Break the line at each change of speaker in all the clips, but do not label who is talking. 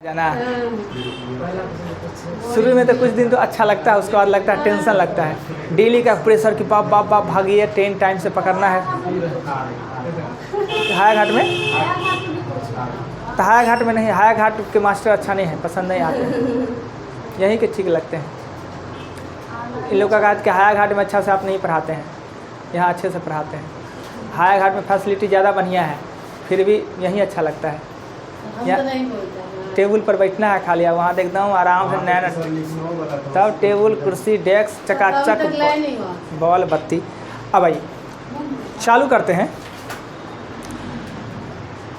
जाना। शुरू में तो कुछ दिन तो अच्छा लगता है, उसके बाद लगता है टेंशन लगता है, डेली का प्रेशर कि बाप बाप बाप भागिए, ट्रेन टाइम से पकड़ना है। हाया घाट में, तो हाया घाट में नहीं, हाया घाट के मास्टर अच्छा नहीं है, पसंद नहीं आते हैं, यहीं के ठीक लगते हैं। इन लोग का कहा कि हाया घाट में अच्छा से आप नहीं पढ़ाते हैं, यहाँ अच्छे से पढ़ाते हैं। हाया घाट में फैसिलिटी ज़्यादा बढ़िया है, फिर भी यहीं अच्छा लगता है। टेबल पर बैठना है खाली, वहाँ तो एकदम आराम से नैन, तब टेबल कुर्सी डेस्क चकाचक बॉल बत्ती। अब आइए चालू करते हैं।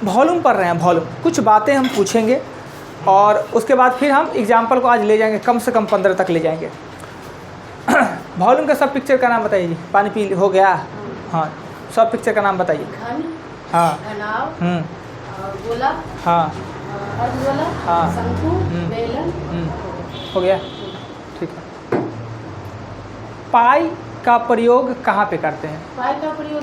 वॉल्यूम पढ़ रहे हैं, वॉल्यूम कुछ बातें हम पूछेंगे और उसके बाद फिर हम एग्जाम्पल को आज ले जाएंगे, कम से कम 15 तक ले जाएंगे। वॉल्यूम का सब पिक्चर का नाम बताइए जी। पानी पी हो गया? हाँ, सब पिक्चर का नाम बताइए। हाँ,
गोला,
हाँ,
अर्धगोला,
हाँ,
शंकु, बेलन,
हो गया, ठीक है। पाई का प्रयोग कहाँ पे करते हैं?
पाई का प्रयोग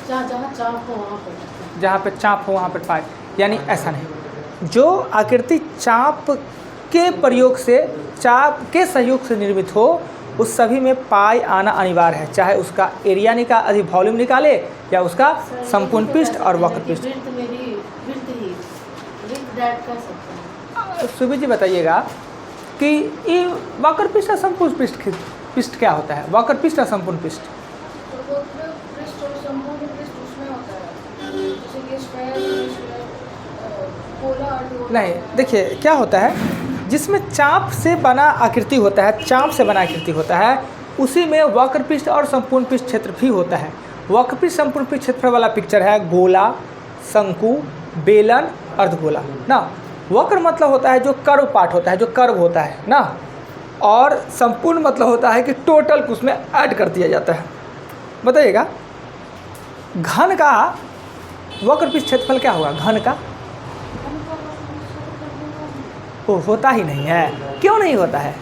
जहाँ चाप हो वहाँ पर करते हैं।
जहाँ पे चाप हो वहाँ पर पाई, यानी ऐसा नहीं, जो आकृति चाप के प्रयोग से, चाप के सहयोग से निर्मित हो, उस सभी में पाई आना अनिवार्य है, चाहे उसका एरिया निकाल वॉल्यूम निकाले या उसका संपूर्ण पृष्ठ और वक्र पृष्ठ। सुबी जी बताइएगा कि ये वक्र पृष्ठ और संपूर्ण पृष्ठ क्या होता है? वक्र पृष्ठ और संपूर्ण पृष्ठ नहीं, देखिए क्या होता है, जिसमें चाप से बना आकृति होता है, चाप से बना आकृति होता है, उसी में वक्र पृष्ठ और संपूर्ण पृष्ठ क्षेत्र भी होता है। वक्र पृष्ठ संपूर्ण पृष्ठ क्षेत्र वाला पिक्चर है गोला, शंकु, बेलन, अर्धगोला ना। वक्र मतलब होता है जो कर्व पार्ट होता है, जो कर्व होता है ना, और संपूर्ण मतलब होता है कि टोटल उसमें ऐड कर दिया जाता है। बताइएगा घन का वक्र पृष्ठ क्षेत्रफल क्या होगा? घन का वो होता ही नहीं है। क्यों नहीं होता है?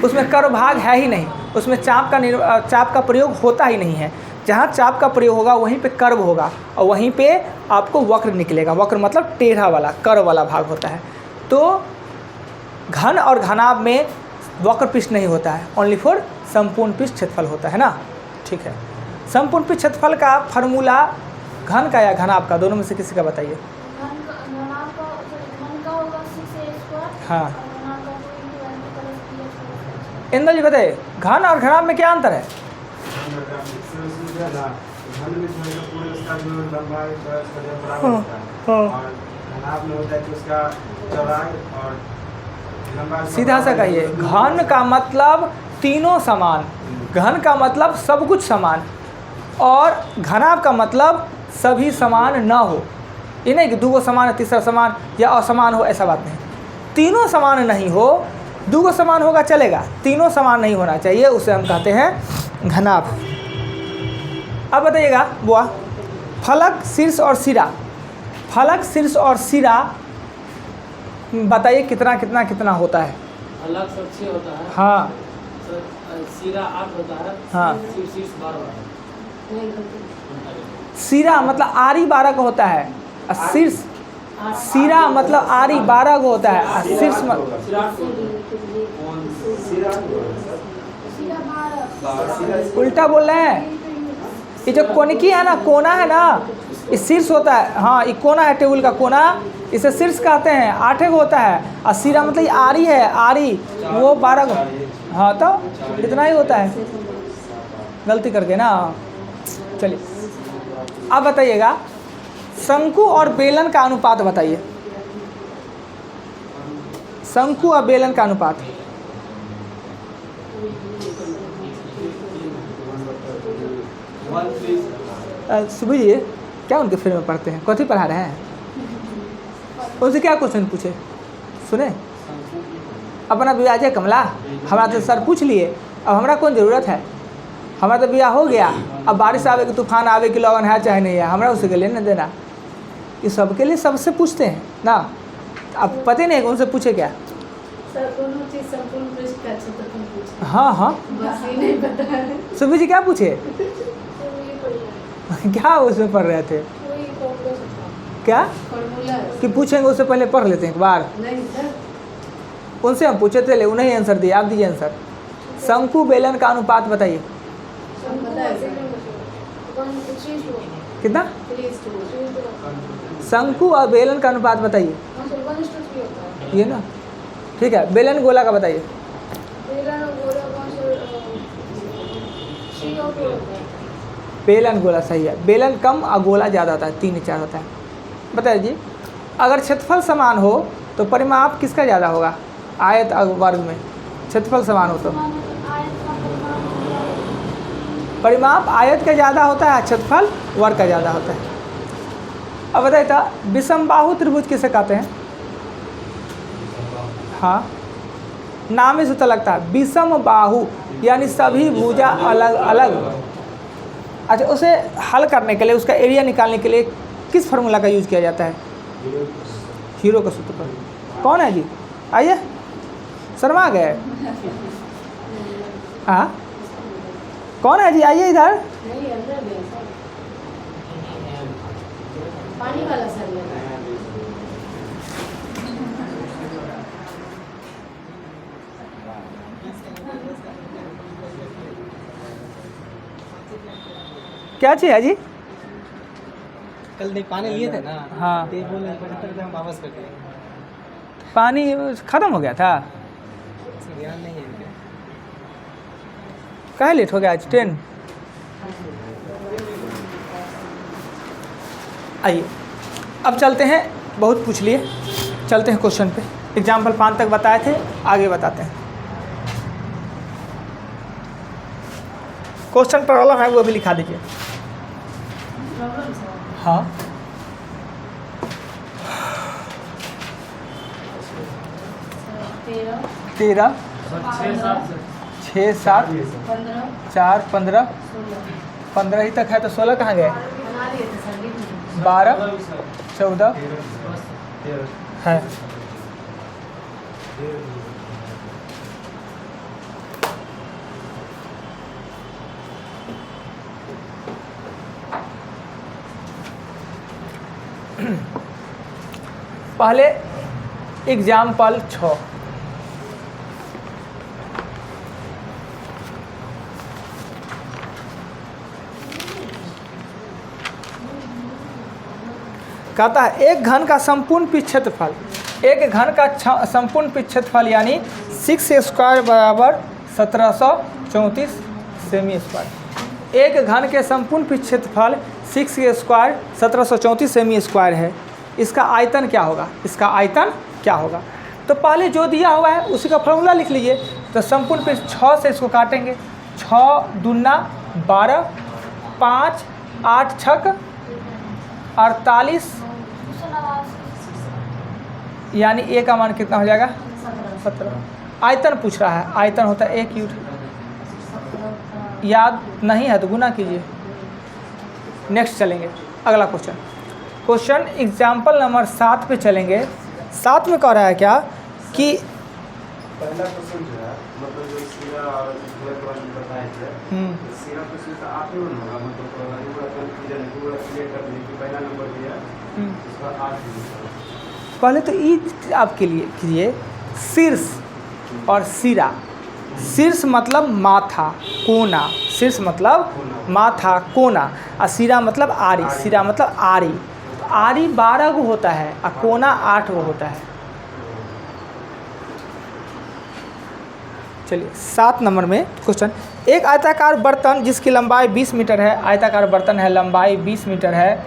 उसमें कर्व भाग है ही नहीं, उसमें चाप का प्रयोग होता ही नहीं है। जहाँ चाप का प्रयोग होगा वहीं पे कर्व होगा और वहीं पे आपको वक्र निकलेगा। वक्र मतलब टेढ़ा वाला, कर्व वाला भाग होता है। तो घन और घनाभ में वक्र पृष्ठ नहीं होता है, ओनली फॉर संपूर्ण पृष्ठ क्षेत्रफल होता है ना। ठीक है, संपूर्ण पृष्ठ क्षेत्रफल का फार्मूला घन का या घनाभ का, दोनों में से किसी का बताइए। हाँ, इंद्र जी बताइए, घन और घनाभ में क्या अंतर है? सीधा सा कहिए, घन का मतलब तीनों समान, घन का मतलब सब कुछ समान, और घनाभ का मतलब सभी समान न हो। ये नहीं कि दूगो समान है तीसरा समान या असमान हो, ऐसा बात नहीं। तीनों समान नहीं हो, दूगो समान होगा चलेगा, तीनों समान नहीं होना चाहिए, उसे हम कहते हैं घनाभ। अब बताइएगा बुआ, फलक, शीर्ष और सिरा। फलक, शीर्ष और सिरा बताइए कितना कितना कितना होता है?
फलक 6 होता है।
हाँ,
सिरा 8 होता है।
हाँ,
शीर्ष 12
सिरा मतलब आरी 12 का होता है, और शीर्ष, सिरा मतलब आरी 12 का होता है, और शीर्ष उल्टा बोल रहे हैं। ये जो कोनिकी है ना, कोना है ना, ये शीर्ष होता है। हाँ, ये कोना है, टेबल का कोना, इसे शीर्ष कहते हैं, 8 को होता है। और सिरा मतलब ये आरी है, आरी वो 12 को। हाँ, तो इतना ही होता है, गलती करके ना। चलिए अब बताइएगा, शंकु और बेलन का अनुपात बताइए। शंकु और बेलन का अनुपात। सुबह जी क्या उनके फिल्म में पढ़ते हैं, कथी पढ़ा रहे हैं? उनसे क्या क्वेश्चन पूछे सुने? अपना ब्याह है कमला, हमारा तो सर पूछ लिए, अब हमारा कौन ज़रूरत है? हमारा तो ब्याह हो गया, अब बारिश आवे कि तूफान आवे कि लगन है चाहे नहीं है, हमारा उसे के लेने देना। ये सबके लिए सबसे पूछते हैं ना, अब पता नहीं है उनसे पूछे क्या?
सर दोनों चीज संपूर्ण पृष्ठ का क्षेत्रफल पूछे।
हाँ हाँ,
बस ये नहीं पता है।
सुबह जी क्या पूछे? क्या उसमें पढ़ रहे थे? क्या
फॉर्मूला
कि पूछेंगे उससे पहले पढ़ लेते हैं एक बार।
नहीं सर,
उनसे हम पूछे थे, उन्हें आंसर दिए, आप दीजिए आंसर। शंकु बेलन का अनुपात बताइए
सब पता है सर।
कितना।
3:2
शंकु और बेलन का अनुपात बताइए। ये ना, ठीक है। बेलन गोला का बताइए। बेलन गोला सही है। बेलन कम और गोला ज़्यादा होता है, 3/4 होता है। बताइए जी, अगर क्षेत्रफल समान हो तो परिमाप किसका ज़्यादा होगा? आयत और वर्ग में क्षेत्रफल समान हो तो परिमाप आयत का ज़्यादा होता है, क्षेत्रफल वर्ग का ज़्यादा होता है। अब बताइए तो विषमबाहु त्रिभुज किसे कहते हैं? हाँ, नाम से तो लगता है विषम बाहु, यानी सभी भुजा अलग अलग। अच्छा, उसे हल करने के लिए, उसका एरिया निकालने के लिए किस फार्मूला का यूज किया जाता है? हीरो का सूत्र पर। कौन है जी? आइए, शर्मा गए। हाँ, कौन है जी? आइए इधर।
नहीं अंदर गया सर, पानी वाला सर लगा।
क्या चीज़ है जी?
कल नहीं पानी लिए थे ना।
हाँ,
तो ये बोले 75 रुपये हम वापस कर दिए।
पानी ख़त्म हो गया था।
ध्यान नहीं है इनके।
काहे लेट हो गया आज ट्रेन? आइए, अब चलते हैं, बहुत पूछ लिए, चलते हैं क्वेश्चन पे। एग्जाम्पल 5 तक बताए थे, आगे बताते हैं। क्वेश्चन प्रॉब्लम है वो भी लिखा दीजिए।
प्रॉब्लम सर,
हाँ, 13 6 7
15
4 15
16
15 ही तक है तो 16 कहाँ गए?
बना लिए थे सर, लिख लीजिए।
12 14 है। पहले एग्जाम्पल 6। कहता है एक घन का संपूर्ण पृष्ठ क्षेत्रफल, एक घन का संपूर्ण पृष्ठ क्षेत्रफल यानी 6² बराबर 1734 सेमी स्क्वायर। एक घन के संपूर्ण पृष्ठ क्षेत्रफल 6² 1734 सेमी स्क्वायर है। इसका आयतन क्या होगा? इसका आयतन क्या होगा? तो पहले जो दिया हुआ है उसी का फॉर्मूला लिख लीजिए। तो संपूर्ण पृष्ठ 6 से इसको काटेंगे, 6 दूना 12, 5 8 छक 48, यानी ए का मान कितना हो जाएगा? 17। आयतन पूछ रहा है, आयतन होता है 1 यूनिट। याद नहीं है तो गुना कीजिए। नेक्स्ट चलेंगे, अगला क्वेश्चन। क्वेश्चन एग्जाम्पल नंबर 7 पे चलेंगे। 7 में कह रहा है क्या कि
पहला क्वेश्चन जो है, मतलब जो सीरा और बताए थे, सीरा क्वेश्चन का आप ही होगा, मतलब पूरा क्लियर कर दें कि पहला नंबर दिया उसका 8।
पहले तो ई आपके लिए कीजिए, शीर्ष और सिरा। शीर्ष मतलब माथा कोना, शीर्ष मतलब माथा कोना, और सिरा मतलब आरी। सिरा मतलब आरी। आरी 12 गो होता है और कोना 8 गो होता है। चलिए 7 नंबर में क्वेश्चन। एक आयताकार बर्तन जिसकी लंबाई 20 मीटर है, आयताकार बर्तन है, लंबाई 20 मीटर है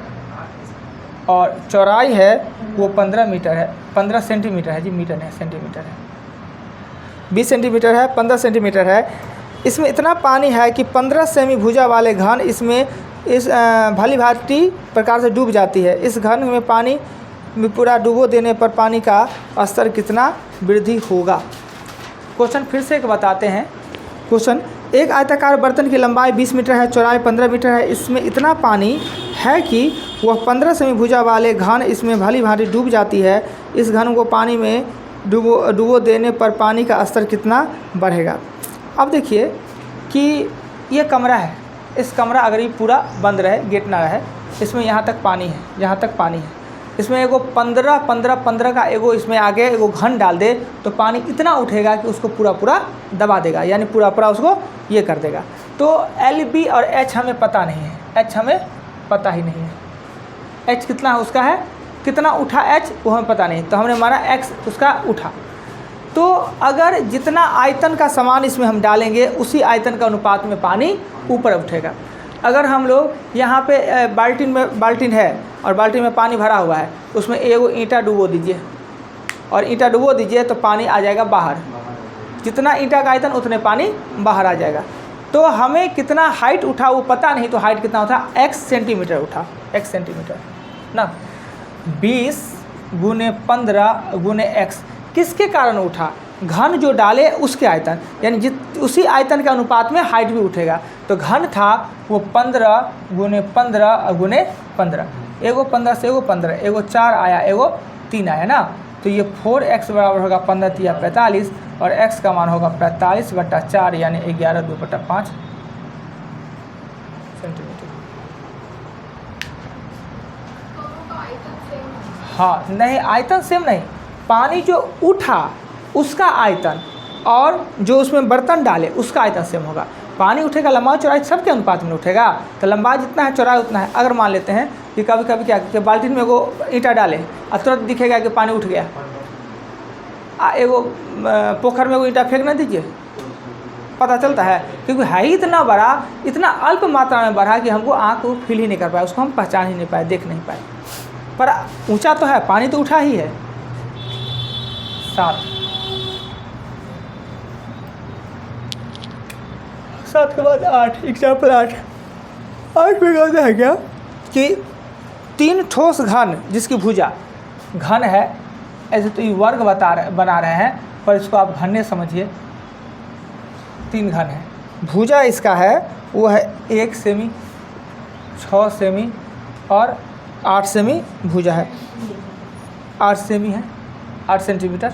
और चौड़ाई है वो 15 मीटर है, 15 सेंटीमीटर है जी, मीटर है, सेंटीमीटर है। 20 सेंटीमीटर है, 15 सेंटीमीटर है। इसमें इतना पानी है कि 15 सेमी भुजा वाले घन इसमें इस भली भांति प्रकार से डूब जाती है। इस घन में पानी में पूरा डुबो देने पर पानी का स्तर कितना वृद्धि होगा? क्वेश्चन फिर से एक बताते हैं। क्वेश्चन, एक आयताकार बर्तन की लंबाई 20 मीटर है, चौड़ाई 15 मीटर है। इसमें इतना पानी है कि वह 15 सेमी भुजा वाले घन इसमें भली भांति डूब जाती है। इस घन को पानी में डुबो देने पर पानी का स्तर कितना बढ़ेगा? अब देखिए कि ये कमरा है, इस कमरा अगर ये पूरा बंद रहे, गेट ना रहे, इसमें यहाँ तक पानी है, यहाँ तक पानी है। इसमें एगो 15 का एगो इसमें आगे एगो घन डाल दे तो पानी इतना उठेगा कि उसको पूरा दबा देगा, यानी पूरा उसको ये कर देगा। तो LB और H हमें पता नहीं है, H हमें पता ही नहीं है। H कितना उसका है, कितना उठा H वो हमें पता नहीं, तो हमने माना X उसका उठा। तो अगर जितना आयतन का सामान इसमें हम डालेंगे उसी आयतन का अनुपात में पानी ऊपर उठेगा। अगर हम लोग यहाँ पे बाल्टीन है और बाल्टीन में पानी भरा हुआ है, उसमें एगो ईंटा डुबो दीजिए और ईंटा डुबो दीजिए तो पानी आ जाएगा बाहर। जितना ईंटा का आयतन उतने पानी बाहर आ जाएगा। तो हमें कितना हाइट उठा वो पता नहीं, तो हाइट कितना उठा, x सेंटीमीटर उठा, x सेंटीमीटर ना। 20 × 15 × x किसके कारण उठा, घन जो डाले उसके आयतन, यानी उसी आयतन के अनुपात में हाइट भी उठेगा। तो घन था वो 15 × 15 × 15, एगो 15 से एगो 15, एगो 4 आया, एगो 3 आया ना। तो ये 4x बराबर होगा 15 × 45 और x का मान होगा 45/4 यानी 11/2/5 सेंटीमीटर। हाँ नहीं, आयतन सेम नहीं, पानी जो उठा उसका आयतन और जो उसमें बर्तन डाले उसका आयतन सेम होगा। पानी उठेगा लंबाई चौड़ाई सबके अनुपात में उठेगा, तो लंबाई जितना है चौड़ाई उतना है। अगर मान लेते हैं कि कभी कभी क्या कि बाल्टीन में एगो ईंटा डाले और तुरंत दिखेगा कि पानी उठ गया, एगो पोखर में एगो ईंटा फेंक ना दीजिए, पता चलता है, क्योंकि है ही इतना बड़ा, इतना अल्प मात्रा में बढ़ा कि हमको आँख को फील ही नहीं कर पाया, उसको हम पहचान ही नहीं पाए, देख नहीं पाए। पर ऊंचा तो है, पानी तो उठा ही है। 7 के बाद 8, एग्जाम्पल 8 में कहते हैं क्या कि 3 ठोस घन जिसकी भुजा घन है, ऐसे तो ये वर्ग बना रहे हैं पर इसको आप घन्य समझिए। 3 घन है, भुजा इसका है वो है 1 सेमी, 6 सेमी और 8 सेमी भुजा है, 8 सेमी है, 8 सेंटीमीटर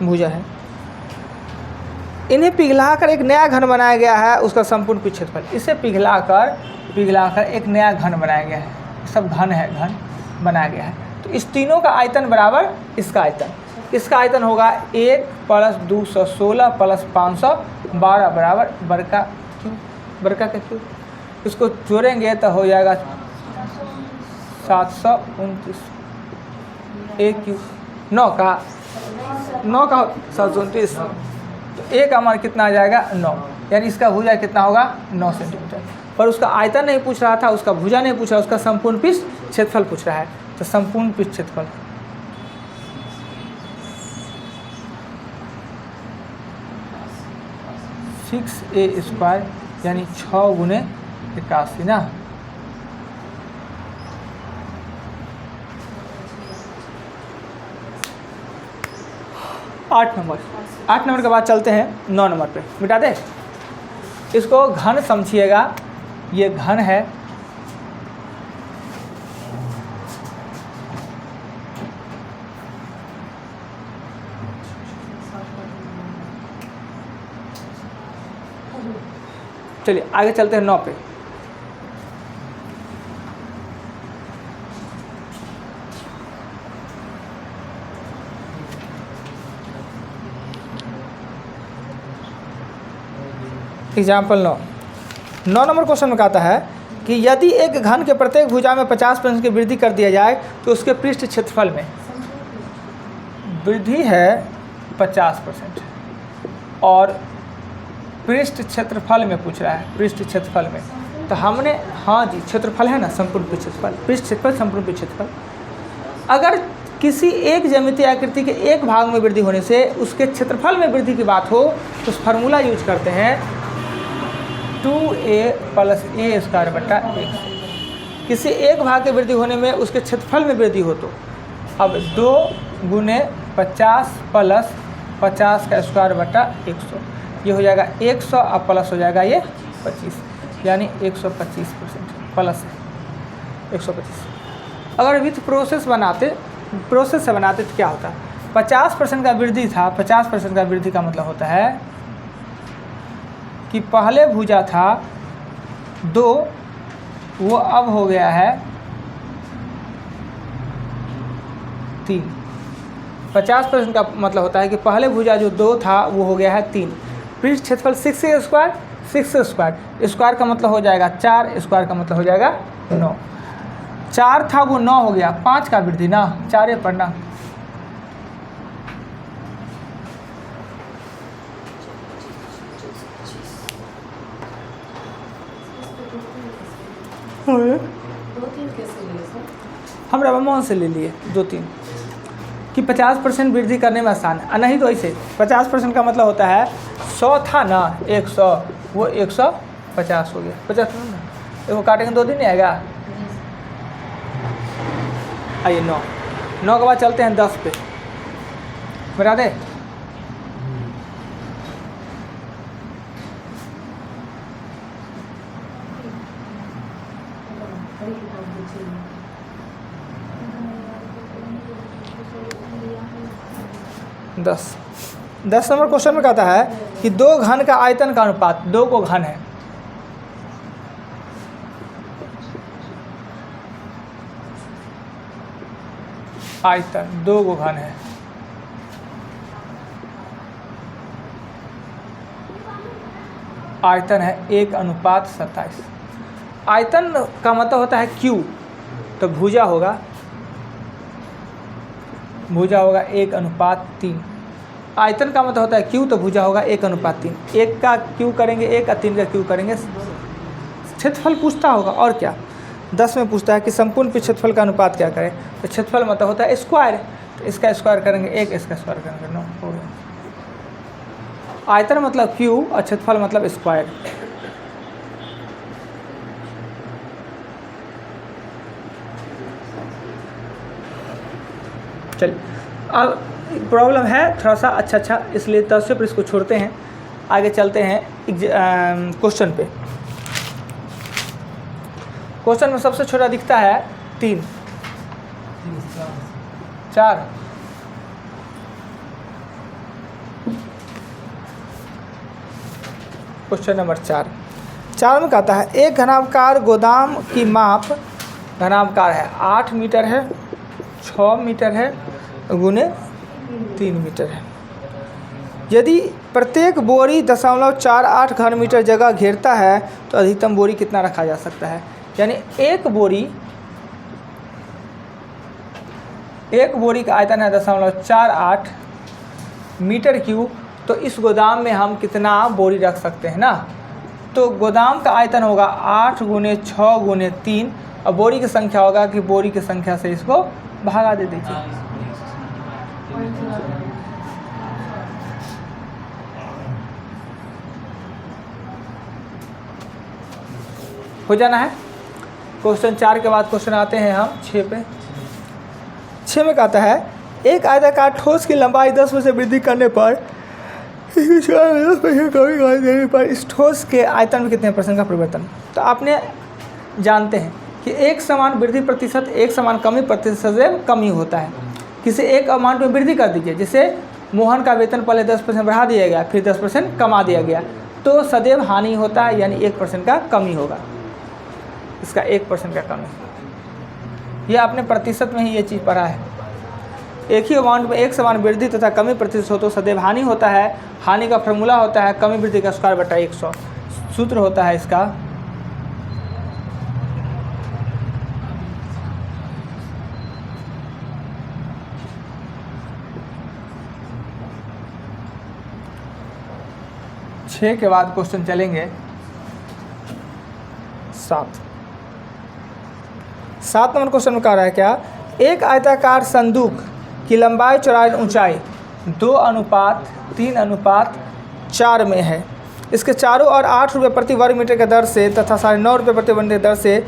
भुजा है। इन्हें पिघलाकर एक नया घन बनाया गया है, उसका संपूर्ण पृष्ठ क्षेत्रफल। इसे पिघलाकर एक नया घन बनाया गया है, सब घन है, घन बनाया गया है। तो इस तीनों का आयतन बराबर इसका आयतन, इसका आयतन होगा 1 + 216 + 512 बराबर बड़का का क्यूब। इसको जोड़ेंगे तो हो जाएगा 729, 1 क्यूब 9 का 729, तो A का मान कितना आ जाएगा 9, यानी इसका भुजा कितना होगा 9 सेंटीमीटर। पर उसका आयतन नहीं पूछ रहा था, उसका भुजा नहीं पूछ रहा, उसका संपूर्ण पृष्ठ क्षेत्रफल पूछ रहा है। तो संपूर्ण पृष्ठ क्षेत्रफल 6a² यानी 6 × 81 ना। आठ नंबर के बाद चलते हैं 9 नंबर पे। मिटा दे इसको, घन समझिएगा, ये घन है, चलिए आगे चलते हैं 9 पे। एग्जाम्पल 9 नंबर क्वेश्चन में कहता है कि यदि एक घन के प्रत्येक भुजा में 50% की वृद्धि कर दिया जाए तो उसके पृष्ठ क्षेत्रफल में वृद्धि है 50% और पृष्ठ क्षेत्रफल में पूछ रहा है, पृष्ठ क्षेत्रफल में। तो हमने, हाँ जी क्षेत्रफल है ना, संपूर्ण पृष्ठ क्षेत्रफल, पृष्ठ क्षेत्रफल संपूर्ण पृष्ठ क्षेत्रफल। अगर किसी एक ज्यामितीय आकृति के एक भाग में वृद्धि होने से उसके क्षेत्रफल में वृद्धि की बात हो तो उस फार्मूला यूज करते हैं 2a + a²/100। किसी एक भाग की वृद्धि होने में उसके क्षेत्रफल में वृद्धि हो तो अब 2 × 50 + 50² ये हो जाएगा 100 और प्लस हो जाएगा ये 25, यानी 125% प्लस है 125। अगर विथ प्रोसेस से बनाते तो क्या होता है, 50% का वृद्धि था, 50% का वृद्धि का मतलब होता है कि पहले भुजा था 2, वो अब हो गया है 3। 50% का मतलब होता है कि पहले भुजा जो 2 था वो हो गया है 3। पृष्ठ क्षेत्रफल 6 स्क्वायर, 6 स्क्वायर, स्क्वायर का मतलब हो जाएगा 4, स्क्वायर का मतलब हो जाएगा 9। 4 था वो 9 हो गया, 5 का वृद्धि ना, 4 पढ़ना।
दो तीन कैसे लिए सर?
हम राममोहन से ले लिए 2-3 कि 50% वृद्धि करने में आसान है। नहीं तो ऐसे 50% का मतलब होता है 100 था ना, 100 वो 150 हो गया, 50 ना, देखो काटेंगे 2 दिन नहीं आएगा। आइए 9 के बाद चलते हैं 10 पे, बता दे।
बड़ी किताब पूछिए।
10 नंबर क्वेश्चन में कहता है कि 2 घन का आयतन का अनुपात, 2 को घन है, आयतन 2 को घन है, आयतन है 1:27। आयतन का मतलब होता है Q, तो भुजा होगा 1:3। आयतन का मतलब होता है Q, तो भुजा होगा 1:3। 1 का Q करेंगे 1 और 3 का Q करेंगे। क्षेत्रफल पूछता होगा और क्या। 10 में पूछता है कि संपूर्ण पृष्ठ क्षेत्रफल का अनुपात क्या करें, तो क्षेत्रफल मतलब होता है स्क्वायर, तो इसका स्क्वायर करेंगे 1, इसका स्क्वायर करेंगे 9 हो गया। आयतन मतलब Q और क्षेत्रफल मतलब स्क्वायर। चलिए अब प्रॉब्लम है थोड़ा सा अच्छा, इसलिए 10 पर इसको छोड़ते हैं, आगे चलते हैं क्वेश्चन पे। क्वेश्चन में सबसे छोटा दिखता है 3, 4। क्वेश्चन नंबर 4 में कहता है एक घनाकार गोदाम की माप, घनाकार है 8 मीटर है, 6 मीटर है गुने 3 मीटर है। यदि प्रत्येक बोरी 0.48 घन मीटर जगह घेरता है तो अधिकतम बोरी कितना रखा जा सकता है। यानी एक बोरी का आयतन है 0.48 मीटर क्यूब, तो इस गोदाम में हम कितना बोरी रख सकते हैं ना। तो गोदाम का आयतन होगा 8 गुने 6 गुने 3 और बोरी की संख्या होगा कि बोरी की संख्या से इसको भागा दे दीजिए। हो जाना है। क्वेश्चन 4 के बाद क्वेश्चन आते हैं हम 6 पे। 6 में कहता है एक आयताकार ठोस की लंबाई 10 में से वृद्धि करने पर इस ठोस के आयतन में कितने % का परिवर्तन। तो आपने जानते हैं कि एक समान वृद्धि प्रतिशत एक समान कमी प्रतिशत से कम ही होता है। किसी एक अमाउंट में वृद्धि कर दीजिए, जैसे मोहन का वेतन पहले 10% बढ़ा दिया गया, फिर 10% कमा दिया गया, तो सदैव हानि होता है, यानी 1% का कमी होगा, इसका 1% का कमी। ये आपने प्रतिशत में ही ये चीज़ पढ़ा है। एक ही अमाउंट में एक समान वृद्धि तथा कमी प्रतिशत हो तो सदैव हानि होता है। हानि का फॉर्मूला होता है कमी वृद्धि का स्क्वायर बटा 100। सूत्र होता है इसका छः के बाद क्वेश्चन चलेंगे 7 नंबर क्वेश्चन में कह रहा है क्या, एक आयताकार संदूक की लंबाई चौड़ाई ऊंचाई 2:3:4 में है। इसके चारों ओर 8 रुपये प्रति वर्ग मीटर के दर से तथा 9.5 रुपये प्रति वर्ग मीटर की दर से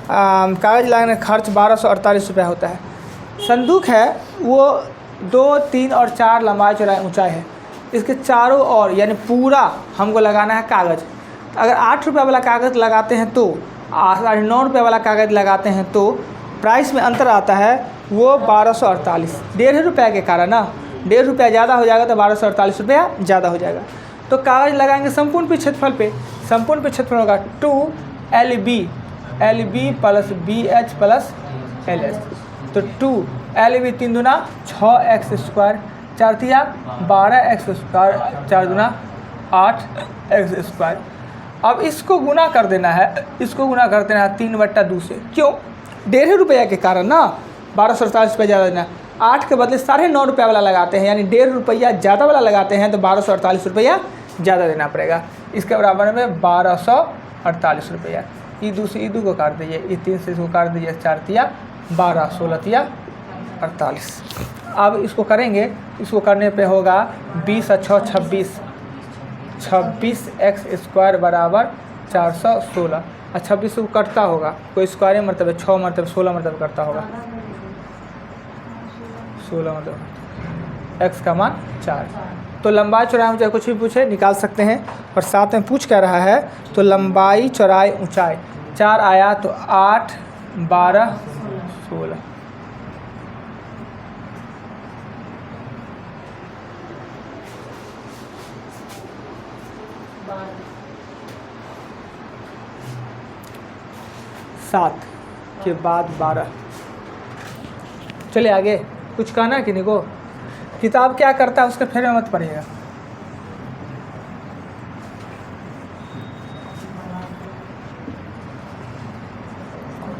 कागज लगाने का खर्च 1248 रुपये होता है। संदूक है वो 2, 3 और 4 लंबाई चौड़ाई ऊंचाई है। इसके चारों ओर यानी पूरा हमको लगाना है कागज़। अगर 8 रुपये वाला कागज़ लगाते हैं तो 9 रुपये वाला कागज़ लगाते हैं तो प्राइस में अंतर आता है वो 1248। 1.5 रुपये के कारण ना, 1.5 रुपया ज़्यादा हो जाएगा तो 1248 रुपया ज़्यादा हो जाएगा। तो कागज़ लगाएंगे संपूर्ण पृष्ठ क्षेत्रफल पे। संपूर्ण पृष्ठ क्षेत्रफल होगा 2 LB plus BH plus LS। तो 2 एल बी 3 दूना 6x स्क्वायर, 4 तिया 12x स्क्वायर, 4 दूना 8x स्क्वायर। अब इसको गुना कर देना है, इसको गुना कर देना है 3/2 से। क्यों? 1.5 रुपया के कारण ना 1248 रुपये ज़्यादा देना। 8 के बदले 9.5 रुपया वाला लगाते हैं, यानी 1.5 रुपया ज़्यादा वाला लगाते हैं तो 1248 रुपया ज़्यादा देना पड़ेगा। इसके बराबर में 1248 रुपया। ईदू से ईदू को काट दीजिए, ई 3 से इसको काट दीजिए, 4 तिया 12, 16 तिया 48। अब इसको करेंगे, इसको करने पे होगा 20 और 6 26, 26x स्क्वायर बराबर 416। और 26 को कटता होगा, कोई स्क्वायर मतलब 6 मतलब 16 मतलब करता होगा, 16 मतलब x का मान 4। तो लंबाई चौड़ाई ऊंचाई कुछ भी पूछे निकाल सकते हैं। और साथ में पूछ क्या रहा है, तो लंबाई चौड़ाई ऊंचाई 4 आया तो 8 12 16। सात के बाद 12। चलिए आगे, कुछ कहना है किन्हीं को? किताब क्या करता है उसके फेर में मत पढ़िएगा।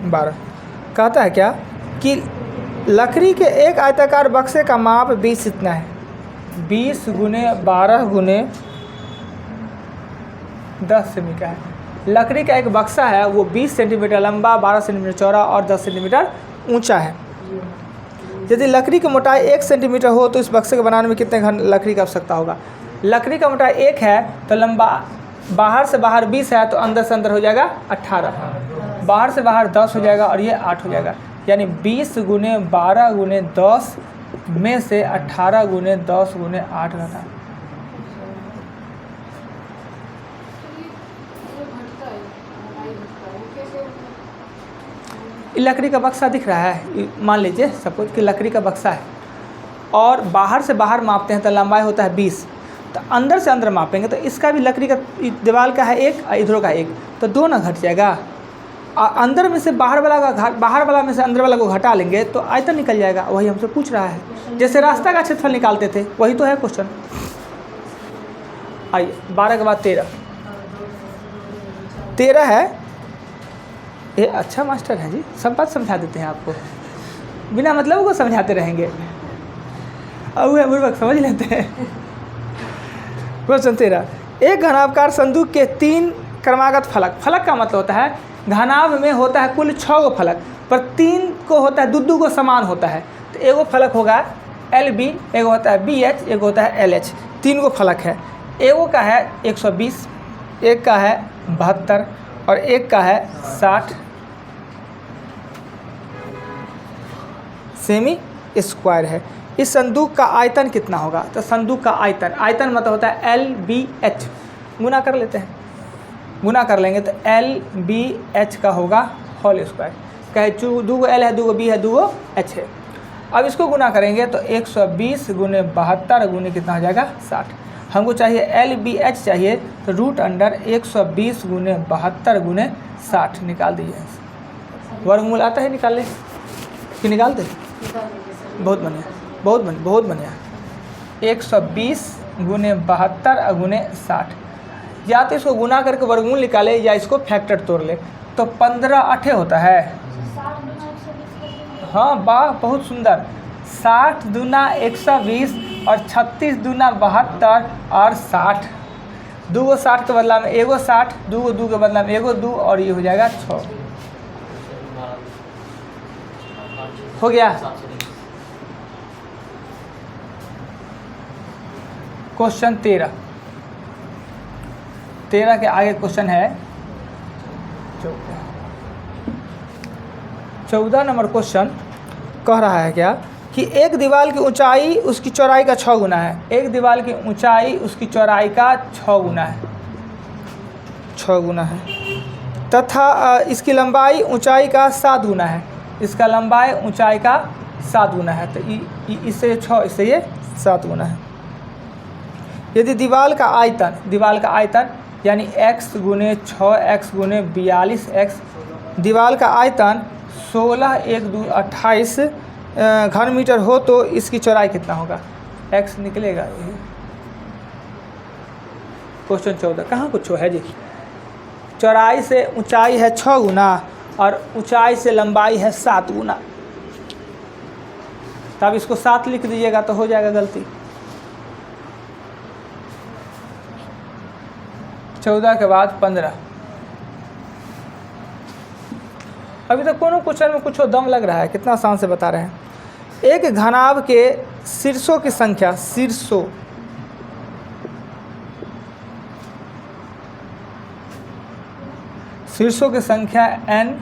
बारह कहता है क्या कि लकड़ी के एक आयताकार बक्से का माप 20 इतना है, 20 गुने 12 गुने 10 सेमी का है। लकड़ी का एक बक्सा है, वो 20 सेंटीमीटर लंबा, 12 सेंटीमीटर चौड़ा और 10 सेंटीमीटर ऊंचा है। यदि लकड़ी की मोटाई 1 सेंटीमीटर हो तो इस बक्से के बनाने में कितने घन लकड़ी की आवश्यकता होगा? लकड़ी का मोटाई 1 है तो लंबा, बाहर से बाहर 20 है तो अंदर से अंदर हो जाएगा 18, बाहर से बाहर 10 हो जाएगा और ये 8 हो जाएगा। यानी 20 गुने 12 गुने 10 में से 18 गुने 10 गुने 8 घटा। लकड़ी का बक्सा दिख रहा है, मान लीजिए सपोज कि लकड़ी का बक्सा है और बाहर से बाहर मापते हैं तो लंबाई होता है 20, तो अंदर से अंदर मापेंगे तो इसका भी लकड़ी का दीवार का है 1 और इधरों का 1, तो 2 ना घट जाएगा। और अंदर में से बाहर वाला में से अंदर वाला को घटा लेंगे तो आयतन निकल जाएगा। वही हमसे पूछ रहा है, जैसे रास्ता का क्षेत्रफल निकालते थे वही तो है क्वेश्चन। आइए 12 के बाद 13 है। ये अच्छा मास्टर है जी, सब बात समझा देते हैं आपको, बिना मतलब को समझाते रहेंगे। अब वो बुर्बक समझ लेते हैं। क्वेश्चन 13, एक घनाभकार संदूक के 3 क्रमागत फलक, फलक का मतलब होता है घनाभ में होता है कुल 6 गो फलक, पर 3 को होता है दो को समान होता है। तो एगो फलक होगा LB, एगो होता है BH, एगो होता है LH, 3 गो फलक है। एगो का है 120, एक का है 72 और एक का है 60 सेमी स्क्वायर है। इस संदूक का आयतन कितना होगा? तो संदूक का आयतन मतलब होता है LBH, गुना कर लेते हैं, गुना कर लेंगे तो LBH का होगा होल स्क्वायर। कहे 2 L है, 2 B है, 2 H है। अब इसको गुना करेंगे तो 120 गुने 72 गुने कितना हो जाएगा 60। हमको चाहिए LBH चाहिए, तो √120 गुने 72 गुने 60 निकाल दीजिए। वर्गमूल आता है निकालने कि निकालते? बहुत बढ़िया, बहुत बढ़िया, बहुत बढ़िया। 120 गुने 72 गुने 60, या तो इसको गुना करके वर्गमूल निकाले या इसको फैक्टर तोड़ ले, तो 15 8 होता है। हाँ वाह, बहुत सुंदर। 60 दूना 120 और 36 दूना 72 और 60, 2 गो 60 के बदला में एगो 60, 2 गो 2 के बदला में एगो 2 और ये हो जाएगा 6। हो गया। क्वेश्चन 13 के आगे क्वेश्चन है 14 नंबर क्वेश्चन कह रहा है क्या कि एक दीवार की ऊंचाई उसकी चौड़ाई का 6 गुना है। एक दीवार की ऊंचाई उसकी चौड़ाई का 6 गुना है, 6 गुना है, तथा इसकी लंबाई ऊंचाई का 7 गुना है। इसका लंबाई ऊंचाई का 7 गुना है, तो इससे 6, इससे ये 7 गुना है। यदि दीवार का आयतन यानी x गुने 6x गुने 42x, दीवार का आयतन 16 1 2 28 घन मीटर हो तो इसकी चौड़ाई कितना होगा? x निकलेगा। ये क्वेश्चन 14 कहाँ कुछ है जी? चौड़ाई से ऊंचाई है 6 गुना और ऊंचाई से लंबाई है 7 गुना। तब इसको 7 लिख दीजिएगा तो हो जाएगा गलती। 14 के बाद 15। अभी तक कोनो क्वेश्चन में कुछ दम लग रहा है, कितना आसान से बता रहे हैं। एक घनाभ के शीर्षों की संख्या, शीर्षों की संख्या n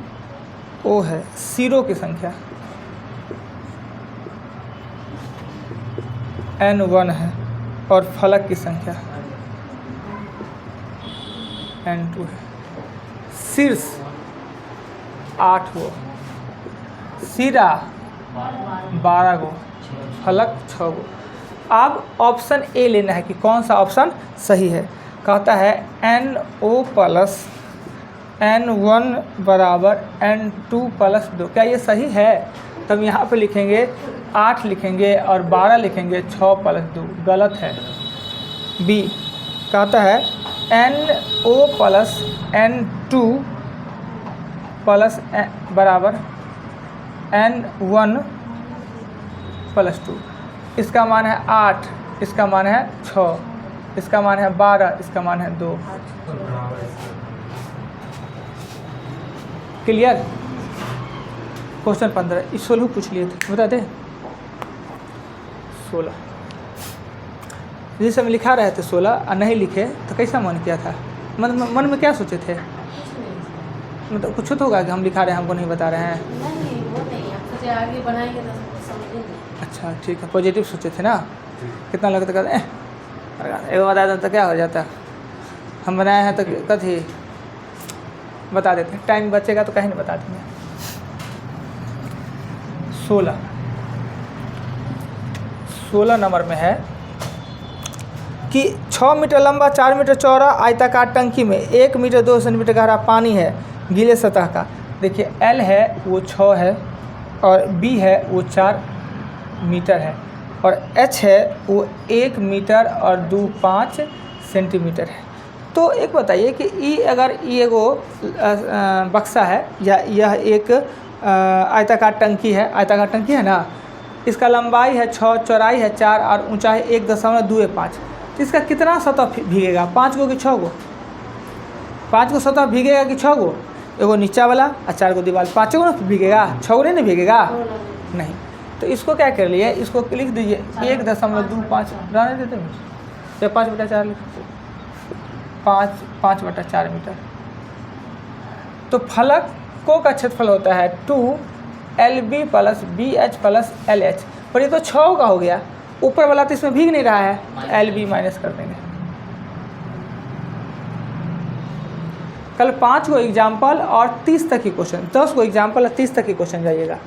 o है, सिरों की संख्या n1 है और फलक की संख्या n2 है। शीर्ष 8 गो, सिरा 12 गो, फलक 6 गो। अब ऑप्शन ए लेना है कि कौन सा ऑप्शन सही है। कहता है NO प्लस N1 बराबर N2 प्लस 2। क्या ये सही है? तब यहाँ पे लिखेंगे 8 लिखेंगे और 12 लिखेंगे 6 प्लस 2। गलत है। बी कहता है NO प्लस N2 प्लस बराबर N1 प्लस 2। इसका मान है 8, इसका मान है 6, इसका मान है 12, इसका मान है 2। क्लियर? क्वेश्चन 15 इस 16 पूछ लिए थे, बता दे। 16 जिस समय लिखा रहे थे 16 और नहीं लिखे तो कैसा मन किया था? मन में क्या सोचे थे? मतलब कुछ तो होगा कि हम लिखा रहे हैं, हमको नहीं बता रहे हैं।
नहीं वो नहीं, आप सोचे आगे बढ़ाएंगे तो समझेंगे।
अच्छा ठीक है, पॉजिटिव सोचे थे ना। कितना लगता कहते एगो बता दें तो क्या हो जाता? हम बनाए हैं तो कथी बता देते हैं, टाइम बचेगा तो कहीं नहीं बता देंगे। 16 नंबर में है कि 6 मीटर लंबा 4 मीटर चौड़ा आयताकार टंकी में 1 मीटर 2 सेंटीमीटर गहरा पानी है गीले सतह का। देखिए L है वो 6 है और B है वो 4 मीटर है और H है वो 1 मीटर और 5 सेंटीमीटर है। तो एक बताइए कि अगर ये एगो बक्सा है या यह एक आयताकार टंकी है, आयताकार टंकी है ना, इसका लंबाई है 6, चौड़ाई है 4 और ऊंचाई 1.25। तो इसका कितना सतह भीगेगा? 5 गो कि 6 गो? 5 गो सतह भीगेगा कि 6 गो? एगो नीचा वाला और 4 गो दीवार, 5 गो ना भीगेगा, 6 गो नहीं भीगेगा? नहीं। तो इसको क्या कर लिए, इसको लिख दीजिए 1.25 रहने देते हैं या 5/4 लिख 5/4 मीटर। तो फलक को का क्षेत्रफल होता है 2LB plus BH plus LH। पर ये तो 6 का हो गया, ऊपर वाला तो इसमें भीग नहीं रहा है, LB माइनस कर देंगे। कल 5 गो एग्जाम्पल और 30 तक की क्वेश्चन, 10 गो एग्जाम्पल और 30 तक की क्वेश्चन जाइएगा।